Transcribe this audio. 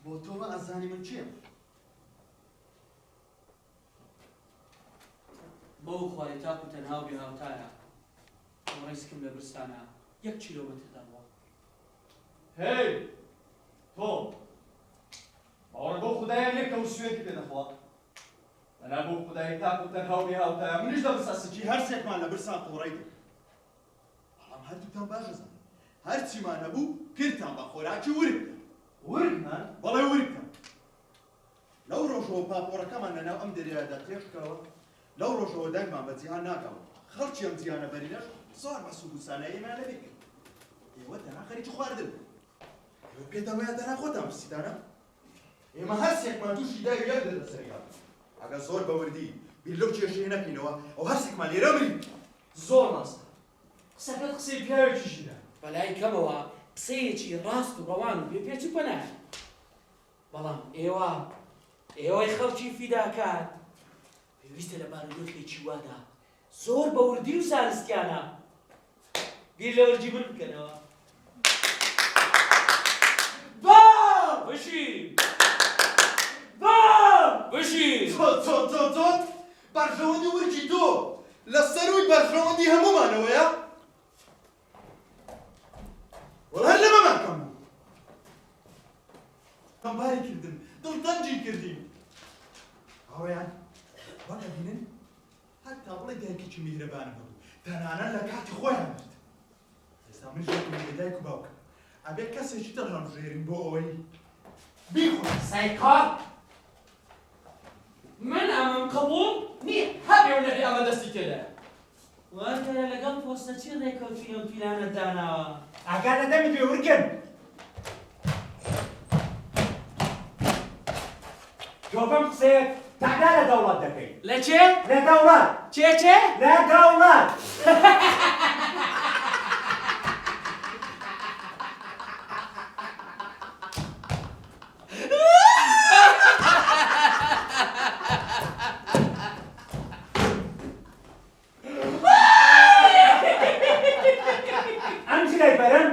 بۆ تۆمە ئەزانی من چێم بەو خۆی تاک و تەنها و بێهاوتایە ڕێسکم لە برسانە 1 کیلۆمەتر دەڕوا. هی تۆ باوەڕ بۆ خوددایە نییە کە و سوێتی پێ دەخوا ئەنا بۆ خوددای تاک و تەنها و بێهاوتایە منیش دەبرسا سچی هەرسێکمان لە برسان قوڕی کرد بەڵام هەردووتان باش ئەزانن هەرچیمان هەبوو کردتان بە خۆراکی ورگتان ورگمان بەڵێ ورگتان لەو ڕۆژەوە پاپۆرەکەمان لەناو ئەم دەریادا تێشکەوە لەو ڕۆژەوە دەنگمان بە جیهان ناکەوە خەڵکی ئەم جیهانە بەرینەش زۆر بە سوگوسانە ئێمان لەبێ کرد ئێوە تەنها خەریکی خواردن ئێوە پێتان وایە تەنها خۆتان برسیتانە ئێمە هەرسێکمان تووشی داوی یەک دەدە سەریان ئەگەر زۆر بەوردی بیر لەو کێشەیە نەکەینەوە ئەو هەرسێکمان لێرە مرین زۆر ماستە قسەکەت قسەی پیاوێکی ژینە بەلای کەمەوە قسەیەکی ڕاست و ڕەوان و بێپێچ و پەنایە بەڵام ئێوەی خەڵکی فیداکات پێویستە لە بارودۆخێکی وادا زۆر بەوردی و سارستیانە بیر لە وەرجی من بکەنەوە. بشین بشین تۆ بەرژەوەندی ورکی تۆ لە سەروی بەرژەوەندی هەمومانەوەیە وەڵا هەر لەمەمان کەم بوو کەمباری کردن دڵتەنجی کردین ئەوەیان وەکە بینن هەتا بڵێ دایکێکی میهرەبان بوو تەنانەت لە کاتی خۆیان برد ئێستا من ژێرم لە دایک و باوکە ئەبێ کەسێکی تر هەڵبژێرین بۆ ئەوەی بیخۆن سایکار من ئەمەم قبول نییە هەبێ و نەبێ ئەمە دەستی تێدایە وەرگەرە لەگەڵ پۆستە چی ڕێکەوتی ئەم پیلانە داناوە ئاگا لە دەمی پێ ورگن جۆبم قسەیەک تادا لە دەوڵەت دەکەی لە چێ؟ لە دەوڵەت چێ؟ لە دەوڵەت ئەم جلەی بەرن